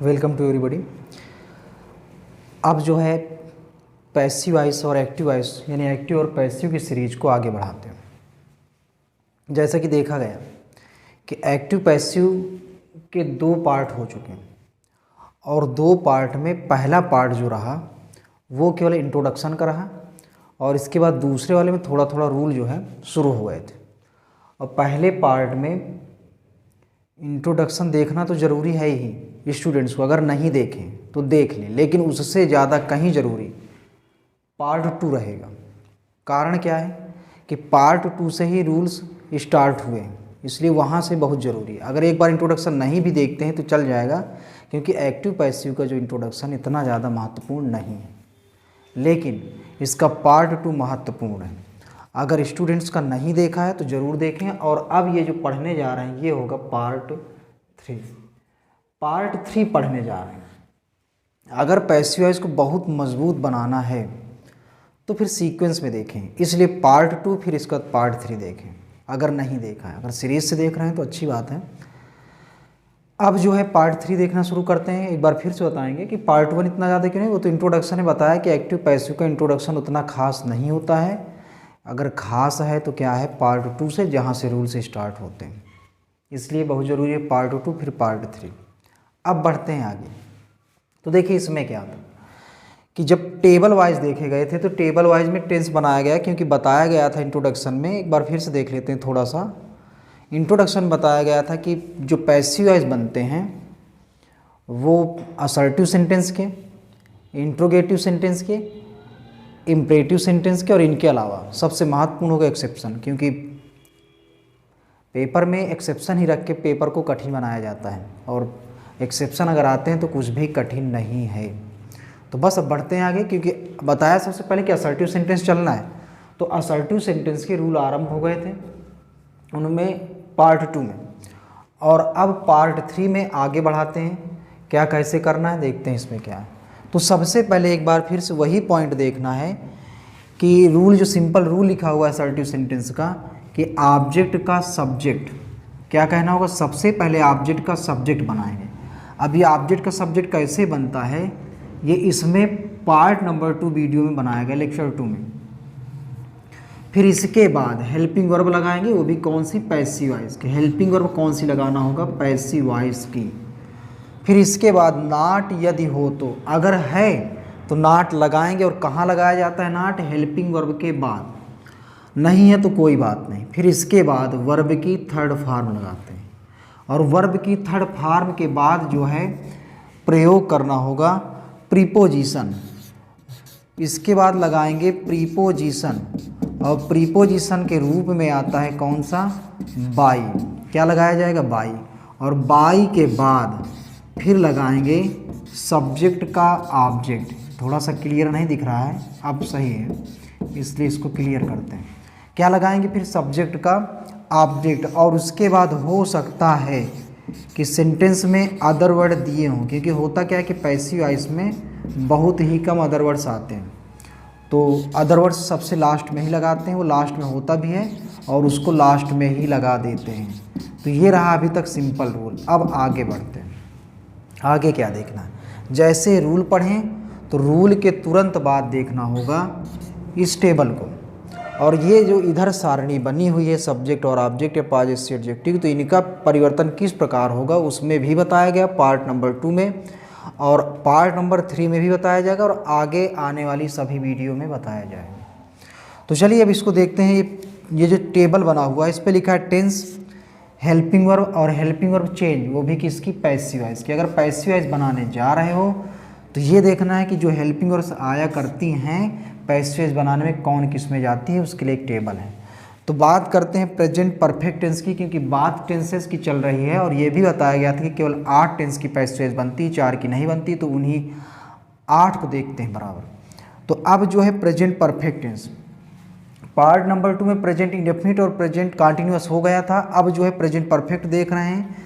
Welcome to everybody. अब जो है पैसिव वॉइस और एक्टिव वॉइस यानी एक्टिव और पैसिव की सीरीज को आगे बढ़ाते हैं। जैसा कि देखा गया कि एक्टिव पैसिव के दो पार्ट हो चुके हैं और दो पार्ट में पहला पार्ट जो रहा वो केवल इंट्रोडक्शन का रहा और इसके बाद दूसरे वाले में थोड़ा थोड़ा रूल जो है शुरू हो गए थे। और पहले पार्ट में इंट्रोडक्शन देखना तो ज़रूरी है ही स्टूडेंट्स को, अगर नहीं देखें तो देख लें, लेकिन उससे ज़्यादा कहीं ज़रूरी पार्ट 2 रहेगा। कारण क्या है कि पार्ट 2 से ही रूल्स स्टार्ट हुए हैं, इसलिए वहाँ से बहुत ज़रूरी है। अगर एक बार इंट्रोडक्शन नहीं भी देखते हैं तो चल जाएगा, क्योंकि एक्टिव पैसिव का जो इंट्रोडक्शन इतना ज़्यादा महत्वपूर्ण नहीं है, लेकिन इसका पार्ट 2 महत्वपूर्ण है। अगर स्टूडेंट्स का नहीं देखा है तो ज़रूर देखें। और अब ये जो पढ़ने जा रहे हैं ये होगा पार्ट 3। पार्ट 3 पढ़ने जा रहे हैं। अगर पैसिव वॉइस को बहुत मजबूत बनाना है तो फिर सीक्वेंस में देखें, इसलिए पार्ट 2 फिर इसका पार्ट 3 देखें अगर नहीं देखा है। अगर सीरीज से देख रहे हैं तो अच्छी बात है। अब जो है पार्ट 3 देखना शुरू करते हैं। एक बार फिर से बताएंगे कि पार्ट 1 इतना ज़्यादा क्यों नहीं, वो तो इंट्रोडक्शन ने बताया कि एक्टिव पैसिव का इंट्रोडक्शन उतना खास नहीं होता है। अगर खास है तो क्या है पार्ट 2 से, जहाँ से रूल से स्टार्ट होते हैं, इसलिए बहुत ज़रूरी है पार्ट 2 फिर पार्ट 3। अब बढ़ते हैं आगे। तो देखिए इसमें क्या था कि जब टेबल वाइज देखे गए थे तो टेबल वाइज में टेंस बनाया गया, क्योंकि बताया गया था इंट्रोडक्शन में। एक बार फिर से देख लेते हैं थोड़ा सा। इंट्रोडक्शन बताया गया था कि जो पैसिव वॉइस बनते हैं वो असर्टिव सेंटेंस के, इंट्रोगेटिव सेंटेंस के, इम्परेटिव सेंटेंस के और इनके अलावा सबसे महत्वपूर्ण होगा एक्सेप्शन, क्योंकि पेपर में एक्सेप्शन ही रख के पेपर को कठिन बनाया जाता है और एक्सेप्शन अगर आते हैं तो कुछ भी कठिन नहीं है। तो बस अब बढ़ते हैं आगे, क्योंकि बताया सबसे पहले कि असर्टिव सेंटेंस चलना है। तो असर्टिव सेंटेंस के रूल आरंभ हो गए थे उनमें पार्ट 2 में, और अब पार्ट 3 में आगे बढ़ाते हैं। क्या कैसे करना है देखते हैं इसमें क्या है। तो सबसे पहले एक बार फिर से वही पॉइंट देखना है कि रूल जो सिंपल रूल लिखा हुआ है असर्टिव सेंटेंस का कि ऑब्जेक्ट का सब्जेक्ट क्या कहना होगा। सबसे पहले ऑब्जेक्ट का सब्जेक्ट बनाएंगे। अब ये ऑब्जेक्ट का सब्जेक्ट कैसे बनता है ये इसमें पार्ट नंबर 2 वीडियो में बनाया गया, लेक्चर 2 में। फिर इसके बाद हेल्पिंग वर्ब लगाएंगे, वो भी कौन सी, पैसिव वॉइस की। हेल्पिंग वर्ब कौन सी लगाना होगा, पैसिव वॉइस की। फिर इसके बाद नाट यदि हो तो, अगर है तो नाट लगाएंगे। और कहाँ लगाया जाता है नाट, हेल्पिंग वर्ब के बाद। नहीं है तो कोई बात नहीं। फिर इसके बाद वर्ब की थर्ड फॉर्म लगाते हैं, और वर्ब की थर्ड फॉर्म के बाद जो है प्रयोग करना होगा प्रीपोजिशन। इसके बाद लगाएंगे प्रीपोजिशन, और प्रीपोजिशन के रूप में आता है कौन सा, बाई। क्या लगाया जाएगा, बाई। और बाई के बाद फिर लगाएंगे सब्जेक्ट का ऑब्जेक्ट। थोड़ा सा क्लियर नहीं दिख रहा है, अब सही है इसलिए इसको क्लियर करते हैं। क्या लगाएंगे फिर, सब्जेक्ट का ऑब्जेक्ट। और उसके बाद हो सकता है कि सेंटेंस में अदर वर्ड दिए हों, क्योंकि होता क्या है कि पैसिव वॉइस में बहुत ही कम अदर वर्ड्स आते हैं, तो अदर वर्ड्स सबसे लास्ट में ही लगाते हैं। वो लास्ट में होता भी है और उसको लास्ट में ही लगा देते हैं। तो ये रहा अभी तक सिंपल रूल। अब आगे बढ़ते हैं। आगे क्या देखना है, जैसे रूल पढ़ें तो रूल के तुरंत बाद देखना होगा इस टेबल को। और ये जो इधर सारणी बनी हुई है सब्जेक्ट और ऑब्जेक्ट या पॉजेसिव एडजेक्टिव, तो इनका परिवर्तन किस प्रकार होगा उसमें भी बताया गया पार्ट नंबर 2 में, और पार्ट नंबर 3 में भी बताया जाएगा, और आगे आने वाली सभी वीडियो में बताया जाएगा। तो चलिए अब इसको देखते हैं। ये जो टेबल बना हुआ है इस पर लिखा है टेंस, हेल्पिंग वर्ब और हेल्पिंग वर्ब चेंज, वो भी किसकी, पैसिव वॉइस की। अगर पैसिव वॉइस बनाने जा रहे हो तो ये देखना है कि जो हेल्पिंग वर्ब्स आया करती हैं पैसिव वॉइस बनाने में कौन किस में जाती है, उसके लिए एक टेबल है। तो बात करते हैं प्रेजेंट परफेक्ट टेंस की, क्योंकि बात टेंसेस की चल रही है और ये भी बताया गया था कि केवल 8 टेंस की पैसिव वॉइस बनती, 4 की नहीं बनती। तो उन्हीं 8 को देखते हैं बराबर। तो अब जो है present perfect tense, part number 2 में प्रेजेंट इंडेफिनिट और प्रेजेंट कंटिन्यूअस हो गया था। अब जो है प्रेजेंट परफेक्ट देख रहे हैं।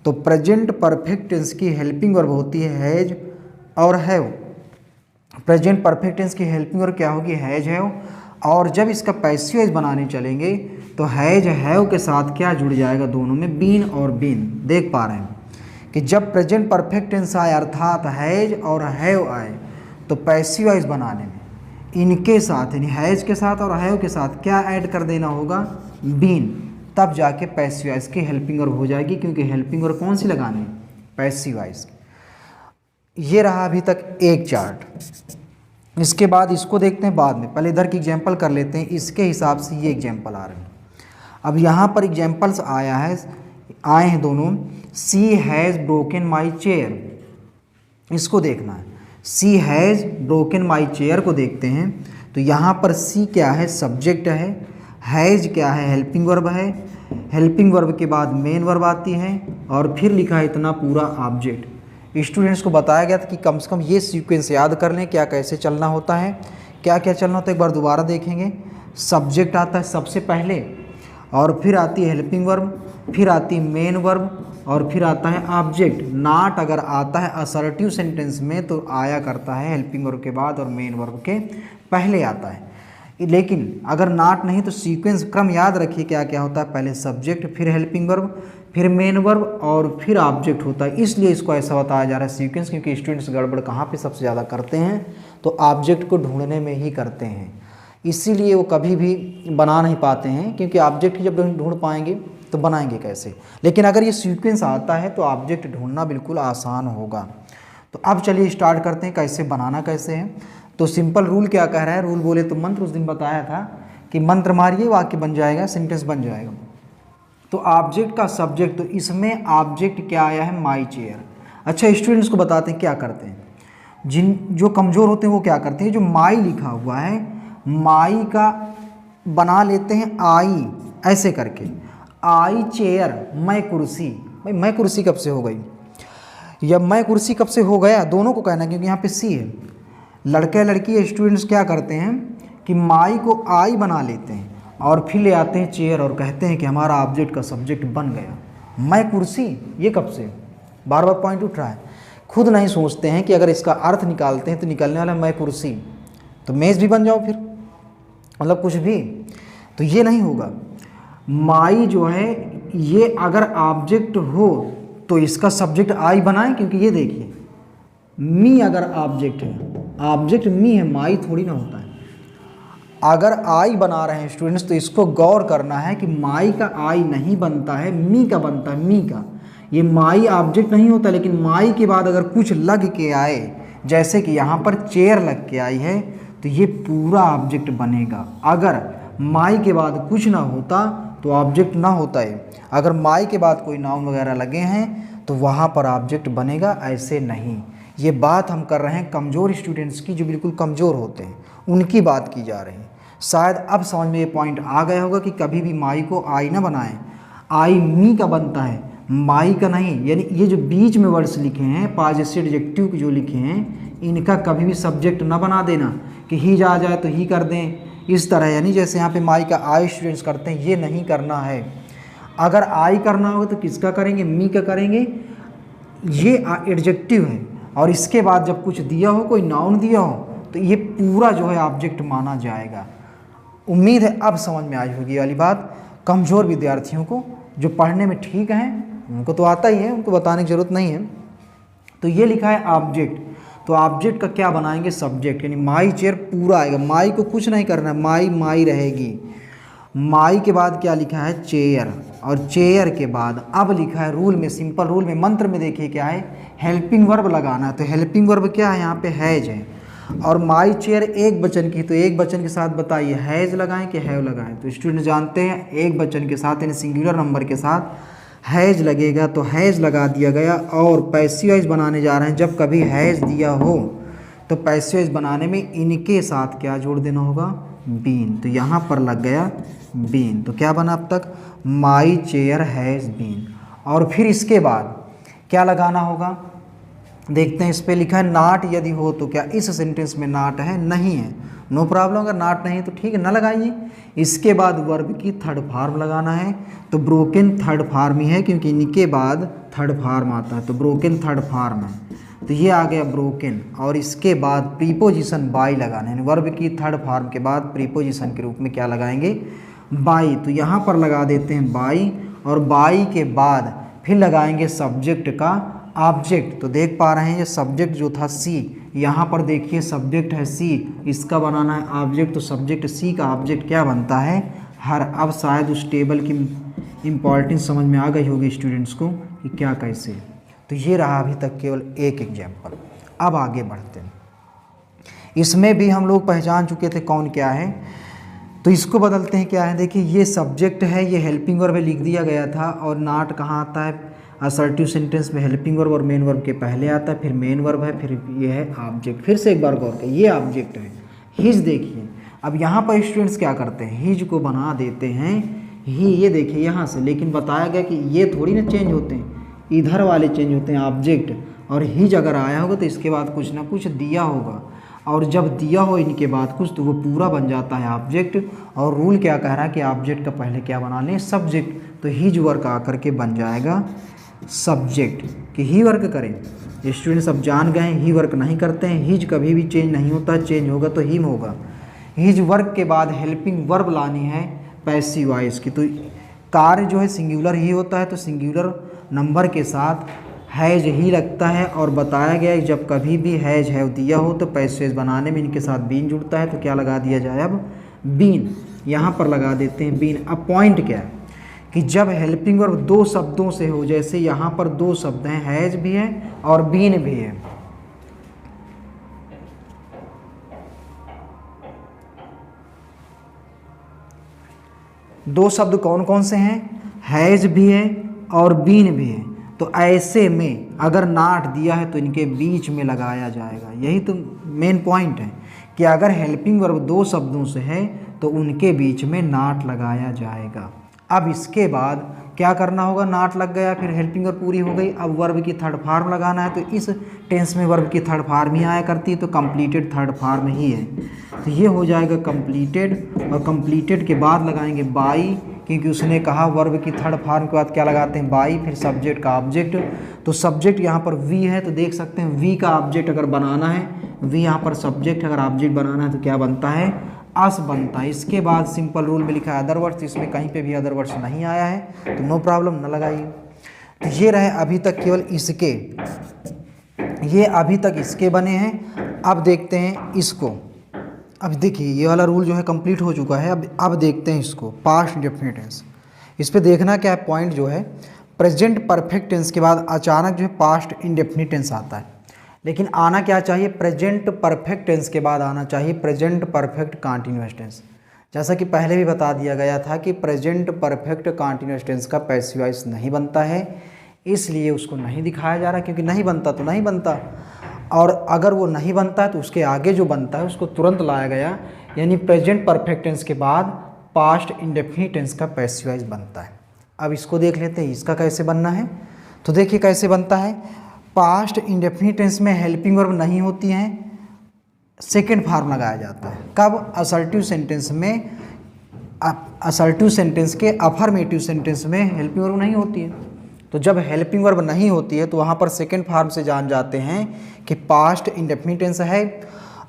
तो प्रेजेंट परफेक्ट टेंस की हेल्पिंग वर्ब होती है हैज और हैव। प्रेजेंट परफेक्ट टेंस की हेल्पिंग वर्ब क्या होगी, हैज हैव। और जब इसका पैसिव वॉइस बनाने चलेंगे तो हैज हैव के साथ क्या जुड़ जाएगा, दोनों में बीन और बीन। देख पा रहे हैं कि जब प्रेजेंट परफेक्ट टेंस आए अर्थात हैज और हैव आए तो पैसिव वॉइस बनाने में इनके साथ यानी हैज के साथ और हैव के साथ क्या ऐड कर देना होगा, बीन, तब जाके पैसिव वॉइस की हेल्पिंग वर्ब हो जाएगी, क्योंकि हेल्पिंग वर्ब कौन सी लगानी है, पैसिव वॉइस। ये रहा अभी तक एक चार्ट। इसके बाद इसको देखते हैं बाद में, पहले इधर की एग्जांपल कर लेते हैं, इसके हिसाब से ये एग्जांपल आ रहे हैं। अब यहाँ पर एग्जांपल्स आए हैं दोनों, सी हैज़ ब्रोकन माई चेयर, इसको देखना है। सी हैज़ ब्रोकन माई चेयर को देखते हैं तो यहाँ पर सी क्या है, सब्जेक्ट है, हैज़ क्या है, हेल्पिंग वर्ब है, हेल्पिंग वर्ब के बाद मेन वर्ब आती है और फिर लिखा है इतना पूरा ऑब्जेक्ट। स्टूडेंट्स को बताया गया था कि कम से कम ये सीक्वेंस याद कर लें, क्या कैसे चलना होता है, क्या क्या चलना होता है, एक बार दोबारा देखेंगे। सब्जेक्ट आता है सबसे पहले और फिर आती है हेल्पिंग वर्ब, फिर आती है मेन वर्ब और फिर आता है ऑब्जेक्ट। नॉट अगर आता है असर्टिव सेंटेंस में तो आया करता है हेल्पिंग वर्ब के बाद और मेन वर्ब के पहले आता है, लेकिन अगर नॉट नहीं तो सीक्वेंस क्रम याद रखिए क्या क्या होता है, पहले सब्जेक्ट, फिर हेल्पिंग वर्ब, फिर मेन वर्ब और फिर ऑब्जेक्ट होता है। इसलिए इसको ऐसा बताया जा रहा है सीक्वेंस, क्योंकि स्टूडेंट्स गड़बड़ कहाँ पे सबसे ज़्यादा करते हैं, तो ऑब्जेक्ट को ढूंढने में ही करते हैं, इसीलिए वो कभी भी बना नहीं पाते हैं, क्योंकि ऑब्जेक्ट जब ढूंढ पाएंगे तो बनाएंगे कैसे। लेकिन अगर ये सीक्वेंस आता है तो ऑब्जेक्ट ढूंढना बिल्कुल आसान होगा। तो अब चलिए स्टार्ट करते हैं कैसे बनाना कैसे है। तो सिंपल रूल क्या कह रहा है, रूल बोले तो मंत्र उस दिन बताया था कि मंत्र मारिए वाक्य बन जाएगा, सेंटेंस बन जाएगा। तो ऑब्जेक्ट का सब्जेक्ट, तो इसमें ऑब्जेक्ट क्या आया है, माई चेयर। अच्छा स्टूडेंट्स को बताते हैं क्या करते हैं, जो कमज़ोर होते हैं वो क्या करते हैं, जो माई लिखा हुआ है माई का बना लेते हैं आई, ऐसे करके आई चेयर, मैं कुर्सी। भाई मैं कुर्सी कब से हो गई, या मैं कुर्सी कब से हो गया, दोनों को कहना, क्योंकि यहाँ पे सी है। लड़के लड़की स्टूडेंट्स क्या करते हैं कि माई को आई बना लेते हैं और फिर ले आते हैं चेयर और कहते हैं कि हमारा ऑब्जेक्ट का सब्जेक्ट बन गया मैं कुर्सी। ये कब से, बार बार पॉइंट उठ रहा है, खुद नहीं सोचते हैं कि अगर इसका अर्थ निकालते हैं तो निकलने वाला मैं कुर्सी, तो मेज़ भी बन जाओ फिर, मतलब कुछ भी, तो ये नहीं होगा। माई जो है ये अगर ऑब्जेक्ट हो तो इसका सब्जेक्ट आई बनाएं, क्योंकि ये देखिए मी अगर ऑब्जेक्ट है, ऑब्जेक्ट मी है, माई थोड़ी ना होता है। अगर आई बना रहे हैं स्टूडेंट्स तो इसको गौर करना है कि माई का आई नहीं बनता है, मी का बनता है, मी का। ये माई ऑब्जेक्ट नहीं होता, लेकिन माई के बाद अगर कुछ लग के आए, जैसे कि यहाँ पर चेयर लग के आई है, तो ये पूरा ऑब्जेक्ट बनेगा। अगर माई के बाद कुछ ना होता तो ऑब्जेक्ट ना होता है, अगर माई के बाद कोई नाउन वगैरह लगे हैं तो वहाँ पर ऑब्जेक्ट बनेगा, ऐसे नहीं। ये बात हम कर रहे हैं कमज़ोर स्टूडेंट्स की, जो बिल्कुल कमज़ोर होते हैं उनकी बात की जा रही है। शायद अब समझ में ये पॉइंट आ गया होगा कि कभी भी माई को आई ना बनाएं, आई मी का बनता है, माई का नहीं। यानी ये जो बीच में वर्ड्स लिखे हैं पॉजिटिव एडजेक्टिव जो लिखे हैं, इनका कभी भी सब्जेक्ट ना बना देना कि ही जा जाए तो ही कर दें, इस तरह। यानी जैसे यहाँ पे माई का आई स्टूडेंट्स करते हैं, ये नहीं करना है। अगर आई करना होगा तो किसका करेंगे, मी का करेंगे। ये एडजेक्टिव है और इसके बाद जब कुछ दिया हो, कोई नाउन दिया हो, तो ये पूरा जो है ऑब्जेक्ट माना जाएगा। उम्मीद है अब समझ में आई होगी ये वाली बात। कमज़ोर विद्यार्थियों को, जो पढ़ने में ठीक हैं उनको तो आता ही है, उनको बताने की ज़रूरत नहीं है। तो ये लिखा है ऑब्जेक्ट, तो ऑब्जेक्ट का क्या बनाएंगे, सब्जेक्ट। यानी माई चेयर पूरा आएगा, माई को कुछ नहीं करना है, माई माई रहेगी। माई के बाद क्या लिखा है, चेयर, और चेयर के बाद अब लिखा है रूल में, सिंपल रूल में, मंत्र में देखिए क्या है, हेल्पिंग वर्ब लगाना है। तो हेल्पिंग वर्ब क्या है, यहाँ पे हैज है, और माई चेयर एक वचन की, तो एक वचन के साथ बताइए हैज लगाएं कि हैव लगाएं। तो स्टूडेंट जानते हैं एक वचन के साथ यानी सिंगुलर नंबर के साथ हैज लगेगा, तो हैज लगा दिया गया। और पैसिव वॉइस बनाने जा रहे हैं, जब कभी हैज दिया हो तो पैसिव वॉइस बनाने में इनके साथ क्या जोड़ देना होगा, बीन। तो यहाँ पर लग गया बीन, तो क्या बना अब तक, माई चेयर हैज़ बीन। और फिर इसके बाद क्या लगाना होगा, देखते हैं। इस पे लिखा है नाट, यदि हो तो क्या इस सेंटेंस में नाट है, नहीं है, नो प्रॉब्लम। अगर नाट नहीं तो ठीक है, ना लगाइए। इसके बाद वर्ब की थर्ड फॉर्म लगाना है, तो ब्रोकन थर्ड फॉर्म ही है, क्योंकि इनके बाद थर्ड फॉर्म आता है, तो ब्रोकन थर्ड फॉर्म है, तो ये आ गया ब्रोकन। और इसके बाद प्रीपोजिशन बाई लगाना है, वर्ब की थर्ड फॉर्म के बाद प्रीपोजिशन के रूप में क्या लगाएंगे, बाई। तो यहाँ पर लगा देते हैं बाई, और बाई के बाद फिर लगाएंगे सब्जेक्ट का ऑब्जेक्ट, तो देख पा रहे हैं ये सब्जेक्ट जो था सी, यहाँ पर देखिए सब्जेक्ट है सी, इसका बनाना है ऑब्जेक्ट, तो सब्जेक्ट सी का ऑब्जेक्ट क्या बनता है हर। अब शायद उस टेबल की इम्पॉर्टेंस समझ में आ गई होगी स्टूडेंट्स को कि क्या कैसे। तो ये रहा अभी तक केवल एक एग्जाम्पल। अब आगे बढ़ते हैं, इसमें भी हम लोग पहचान चुके थे कौन क्या है, तो इसको बदलते हैं। क्या है देखिए, ये सब्जेक्ट है, ये हेल्पिंग वर्ब लिख दिया गया था, और नाट कहाँ आता है असर्टिव सेंटेंस में, हेल्पिंग वर्ब और मेन वर्ब के पहले आता है, फिर मेन वर्ब है, फिर ये है ऑब्जेक्ट। फिर से एक बार गौर करें, ये ऑब्जेक्ट है हिज। देखिए अब यहाँ पर स्टूडेंट्स क्या करते हैं, हिज को बना देते हैं ही, ये देखिए यहाँ से, लेकिन बताया गया कि ये थोड़ी ना चेंज होते हैं, इधर वाले चेंज होते हैं ऑब्जेक्ट, और हिज अगर आया होगा तो इसके बाद कुछ ना कुछ दिया होगा, और जब दिया हो इनके बाद कुछ तो वो पूरा बन जाता है ऑब्जेक्ट। और रूल क्या कह रहा है कि ऑब्जेक्ट का पहले क्या बना लें, सब्जेक्ट, तो हिज वर्क आकर के बन जाएगा सब्जेक्ट। कि ही वर्क करें, स्टूडेंट्स अब जान गए ही वर्क नहीं करते हैं, हिज कभी भी चेंज नहीं होता, चेंज होगा तो हिम होगा। हिज वर्क के बाद हेल्पिंग वर्ब लानी है पैसिव वॉइस की, तो कार्य जो है सिंगुलर ही होता है, तो सिंगुलर नंबर के साथ हैज ही लगता है। और बताया गया है जब कभी भी हैज है दिया हो तो पैसिव बनाने में इनके साथ बीन जुड़ता है, तो क्या लगा दिया जाए अब बीन, यहाँ पर लगा देते हैं बीन। अब पॉइंट क्या है कि जब हेल्पिंग वर्ब दो शब्दों से हो, जैसे यहाँ पर दो शब्द हैं, हैज भी है और बीन भी है, दो शब्द कौन कौन से हैं, हैज भी है और बीन भी है, तो ऐसे में अगर नाट दिया है तो इनके बीच में लगाया जाएगा। यही तो मेन पॉइंट है कि अगर हेल्पिंग वर्ब दो शब्दों से है तो उनके बीच में नाट लगाया जाएगा। अब इसके बाद क्या करना होगा, नाट लग गया, फिर हेल्पिंग वर्ब पूरी हो गई, अब वर्ब की थर्ड फॉर्म लगाना है, तो इस टेंस में वर्ब की थर्ड फॉर्म ही आया करती है, तो कंप्लीटेड थर्ड फॉर्म ही है, तो ये हो जाएगा कंप्लीटेड। और कंप्लीटेड के बाद लगाएंगे बाई, क्योंकि उसने कहा वर्ब की थर्ड फॉर्म के बाद क्या लगाते हैं बाई, फिर सब्जेक्ट का ऑब्जेक्ट, तो सब्जेक्ट यहाँ पर वी है, तो देख सकते हैं वी का ऑब्जेक्ट अगर बनाना है, वी यहाँ पर सब्जेक्ट अगर ऑब्जेक्ट बनाना है तो क्या बनता है अस बनता है। इसके बाद सिंपल रूल में लिखा है अदर वर्ड्स, इसमें कहीं पे भी अदर वर्ड्स नहीं आया है तो नो प्रॉब्लम, न लगाइए। तो ये रहे अभी तक केवल इसके, ये अभी तक इसके बने हैं। अब देखते हैं इसको, अब देखिए ये वाला रूल जो है कंप्लीट हो चुका है। अब देखते हैं इसको पास्ट इंडेफिनिट टेंस। इस पे देखना क्या है पॉइंट जो है, प्रेजेंट परफेक्ट टेंस के बाद अचानक जो है पास्ट इंडेफिनिट टेंस आता है, लेकिन आना क्या चाहिए, प्रेजेंट परफेक्ट टेंस के बाद आना चाहिए प्रेजेंट परफेक्ट कंटीन्यूअस टेंस। जैसा कि पहले भी बता दिया गया था कि प्रेजेंट परफेक्ट कंटीन्यूअस टेंस का पैसिव वॉइस नहीं बनता है, इसलिए उसको नहीं दिखाया जा रहा, क्योंकि नहीं बनता तो नहीं बनता, और अगर वो नहीं बनता है तो उसके आगे जो बनता है उसको तुरंत लाया गया, यानी प्रेजेंट परफेक्ट टेंस के बाद पास्ट इंडेफिनिट टेंस का पैसिव वॉइस बनता है। अब इसको देख लेते हैं इसका कैसे बनना है। तो देखिए कैसे बनता है, पास्ट इंडेफिनिट टेंस में हेल्पिंग वर्ब नहीं होती हैं, सेकेंड फॉर्म लगाया जाता है। कब, असर्टिव सेंटेंस में, असर्टिव सेंटेंस के अफर्मेटिव सेंटेंस में हेल्पिंग वर्ब नहीं होती है, तो जब हेल्पिंग वर्ब नहीं होती है तो वहाँ पर सेकेंड फॉर्म से जान जाते हैं कि पास्ट इंडेफिनिट टेंस है।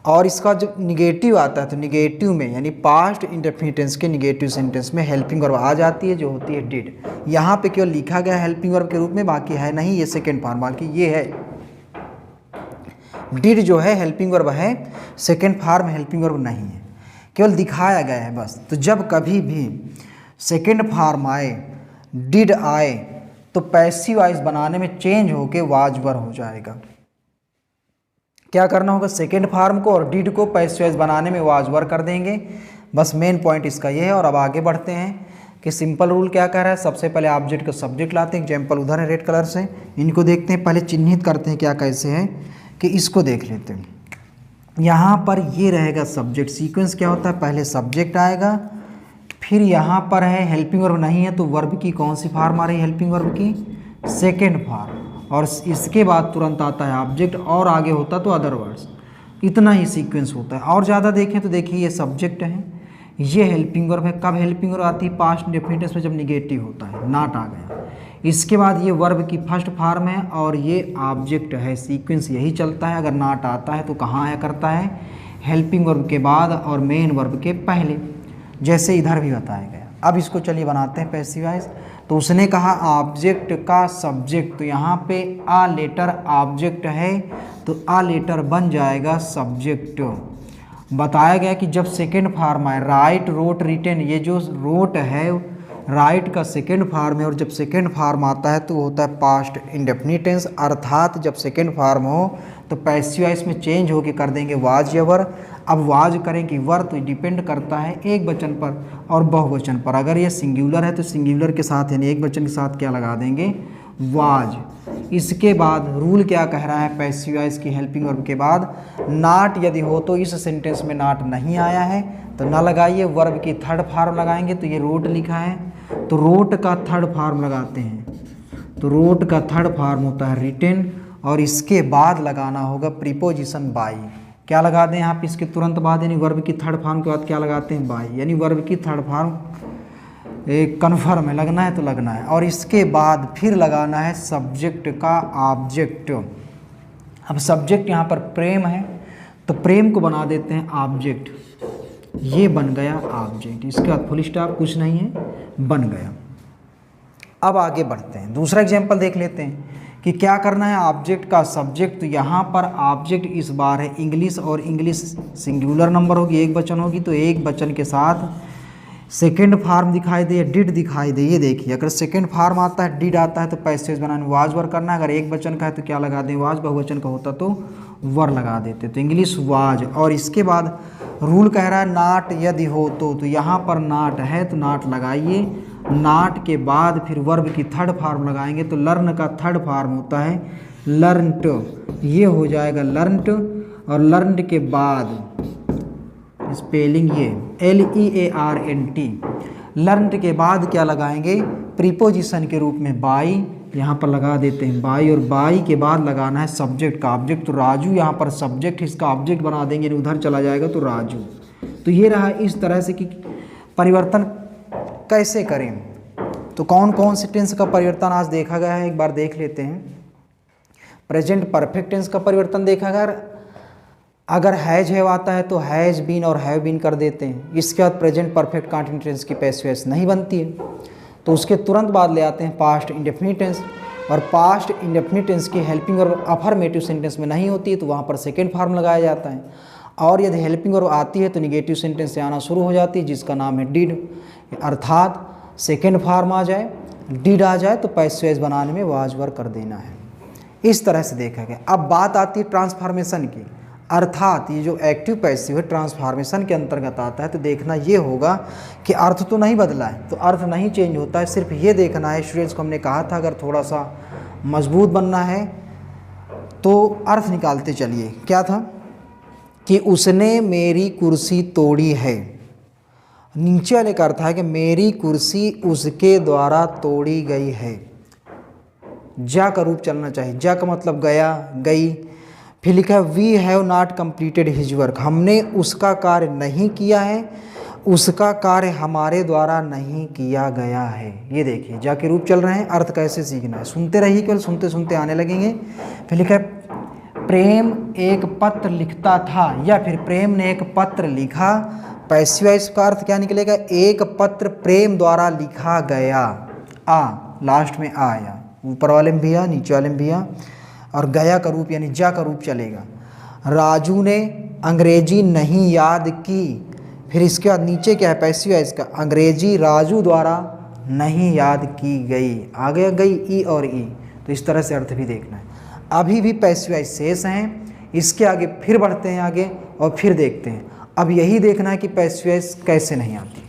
और इसका जब निगेटिव आता है तो निगेटिव में, यानी पास्ट इंडेफिनिट टेंस के निगेटिव सेंटेंस में हेल्पिंग वर्ब आ जाती है, जो होती है डिड। यहाँ पे केवल लिखा गया हेल्पिंग वर्ब के रूप में, बाकी है नहीं, ये सेकेंड फॉर्म, बाकी ये है डिड जो है हेल्पिंग वर्ब है, सेकेंड फॉर्म हेल्पिंग वर्ब नहीं है, केवल दिखाया गया है बस। तो जब कभी भी सेकेंड फॉर्म आए, डिड आए, तो पैसिव वॉइस बनाने में चेंज होके वाज वर्ब हो जाएगा। क्या करना होगा, सेकेंड फॉर्म को और डिड को पैसिव वॉइस बनाने में वाज वर्ब कर देंगे, बस मेन पॉइंट इसका ये है। और अब आगे बढ़ते हैं कि सिंपल रूल क्या कह रहा है, सबसे पहले ऑब्जेक्ट का सब्जेक्ट लाते हैं, एग्जाम्पल उधर है रेड कलर से, इनको देखते हैं, पहले चिन्हित करते हैं क्या कैसे है, कि इसको देख लेते हैं। यहाँ पर ये रहेगा सब्जेक्ट, सीक्वेंस क्या होता है, पहले सब्जेक्ट आएगा, फिर यहाँ पर है हेल्पिंग वर्ब नहीं है तो वर्ब की कौन सी फॉर्म आ रही है, हेल्पिंग वर्ब की सेकेंड फॉर्म, और इसके बाद तुरंत आता है ऑब्जेक्ट, और आगे होता तो अदर वर्ड्स। इतना ही सीक्वेंस होता है। और ज़्यादा देखें तो देखिए ये सब्जेक्ट है, ये हेल्पिंग वर्ब है। कब हेल्पिंग वर्ब आती है, पास्ट इंडेफिनिट टेंस में जब निगेटिव होता है, नॉट आ गया। इसके बाद ये वर्ब की फर्स्ट फॉर्म है और ये ऑब्जेक्ट है, सीक्वेंस यही चलता है। अगर नॉट आता है तो कहाँ आया करता है, हेल्पिंग वर्ब के बाद और मेन वर्ब के पहले, जैसे इधर भी बताया गया। अब इसको चलिए बनाते हैं पैसिव वॉइस। तो उसने कहा ऑब्जेक्ट का सब्जेक्ट, तो यहाँ पे आ लेटर ऑब्जेक्ट है तो आ लेटर बन जाएगा सब्जेक्ट। बताया गया कि जब सेकेंड फॉर्म आए राइट रोट रिटेन, ये जो रोट है राइट का सेकेंड फॉर्म है, और जब सेकेंड फॉर्म आता है तो वो होता है पास्ट इंडेफिनिट टेंस, अर्थात जब सेकेंड फॉर्म हो तो पैसिव वॉइस में चेंज होके कर देंगे वाज या वर। अब वाज करें कि वर, तो डिपेंड करता है एक वचन पर और बहुवचन पर। अगर ये सिंगुलर है तो सिंगुलर के साथ यानी एक वचन के साथ क्या लगा देंगे, वाज। इसके बाद रूल क्या कह रहा है, पैसिव वॉइस की हेल्पिंग वर्ब के बाद नॉट यदि हो तो इस सेंटेंस में नॉट नहीं आया है तो ना लगाइए, वर्ब की थर्ड फॉर्म लगाएंगे। तो ये रोट लिखा है तो रोट का थर्ड फॉर्म लगाते हैं, तो रोट का थर्ड फॉर्म होता है रिटेन, और इसके बाद लगाना होगा प्रीपोजिशन बाई। क्या लगा दें यहाँ पे इसके तुरंत बाद, यानी वर्ब की थर्ड फॉर्म के बाद क्या लगाते हैं, बाई, यानी वर्ब की थर्ड फॉर्म एक कन्फर्म है, लगना है तो लगना है। और इसके बाद फिर लगाना है सब्जेक्ट का ऑब्जेक्ट। अब सब्जेक्ट यहाँ पर प्रेम है तो प्रेम को बना देते हैं ऑब्जेक्ट, ये बन गया ऑब्जेक्ट। इसके बाद फुल स्टॉप, कुछ नहीं है, बन गया। अब आगे बढ़ते हैं, दूसरा एग्जाम्पल देख लेते हैं कि क्या करना है, ऑब्जेक्ट का सब्जेक्ट। तो यहाँ पर ऑब्जेक्ट इस बार है इंग्लिश, और इंग्लिश सिंगुलर नंबर होगी, एक वचन होगी, तो एक वचन के साथ सेकेंड फॉर्म दिखाई दे, डिड दिखाई दे। ये देखिए अगर सेकेंड फॉर्म आता है, डिड आता है तो पैसेज बनाने वाज वर करना है। अगर एक वचन का है तो क्या लगा दें, वाज, बहुवचन का होता तो वर लगा देते, तो इंग्लिश वाज। और इसके बाद रूल कह रहा है नॉट यदि हो तो यहाँ पर नॉट है तो नॉट लगाइए, नॉट के बाद फिर वर्ब की थर्ड फॉर्म लगाएंगे, तो लर्न का थर्ड फॉर्म होता है लर्नट, ये हो जाएगा लर्नट। और लर्नट के बाद स्पेलिंग ये LEARNT, लर्नट के बाद क्या लगाएंगे, प्रीपोजिशन के रूप में बाई, यहाँ पर लगा देते हैं बाई, और बाई के बाद लगाना है सब्जेक्ट का ऑब्जेक्ट। तो राजू यहाँ पर सब्जेक्ट, इसका ऑब्जेक्ट बना देंगे, उधर चला जाएगा तो राजू। तो ये रहा इस तरह से कि परिवर्तन कैसे करें। तो कौन कौन से टेंस का परिवर्तन आज देखा गया है, एक बार देख लेते हैं। प्रेजेंट परफेक्ट टेंस का परिवर्तन देखा गया, अगर हैज हैव आता है तो हैज बीन और हैव बीन कर देते हैं। इसके बाद प्रेजेंट परफेक्ट कंटिन्यूअस टेंस की पैसिव वॉइस नहीं बनती है तो उसके तुरंत बाद ले आते हैं पास्ट इंडेफिनिट टेंस, और पास्ट इंडेफिनिट टेंस की हेल्पिंग और अफर्मेटिव सेंटेंस में नहीं होती है तो वहाँ पर सेकेंड फॉर्म लगाया जाता है। और यदि हेल्पिंग और आती है तो निगेटिव सेंटेंस से आना शुरू हो जाती है, जिसका नाम है डिड, अर्थात सेकेंड फॉर्म आ जाए, डिड आ जाए तो पैसिव वॉइस बनाने में वाज वर कर देना है। इस तरह से देखा गया। अब बात आती है ट्रांसफॉर्मेशन की, अर्थात ये जो एक्टिव पैसिव है ट्रांसफॉर्मेशन के अंतर्गत आता है। तो देखना ये होगा कि अर्थ तो नहीं बदला है, तो अर्थ नहीं चेंज होता है, सिर्फ ये देखना है स्टूडेंट्स को हमने कहा था अगर थोड़ा सा मजबूत बनना है तो अर्थ निकालते चलिए। क्या था कि उसने मेरी कुर्सी तोड़ी है, नीचे वाले का अर्थ है कि मेरी कुर्सी उसके द्वारा तोड़ी गई है। जा का रूप चलना चाहिए, जा का मतलब गया, गई। फिर लिखा है we have not completed his work, हमने उसका कार्य नहीं किया है, उसका कार्य हमारे द्वारा नहीं किया गया है। ये देखिए जा के रूप चल रहे हैं, अर्थ कैसे सीखना है, सुनते रहिए, केवल सुनते सुनते आने लगेंगे। फिर लिखा है प्रेम एक पत्र लिखता था, या फिर प्रेम ने एक पत्र लिखा। पैसिव वॉइस का अर्थ क्या निकलेगा, एक पत्र प्रेम द्वारा लिखा गया, आ लास्ट में आ आया, ऊपर वाले में भी आ, नीचे वाले में भी आ, और गया का रूप यानी जा का रूप चलेगा। राजू ने अंग्रेजी नहीं याद की, फिर इसके बाद नीचे क्या है पैसिव वॉइस का, अंग्रेजी राजू द्वारा नहीं याद की गई, आ गया गई ई और ई। तो इस तरह से अर्थ भी देखना है। अभी भी पैसिव वॉइस शेष हैं, इसके आगे फिर बढ़ते हैं आगे और फिर देखते हैं। अब यही देखना है कि पैसिव वॉइस कैसे नहीं आती।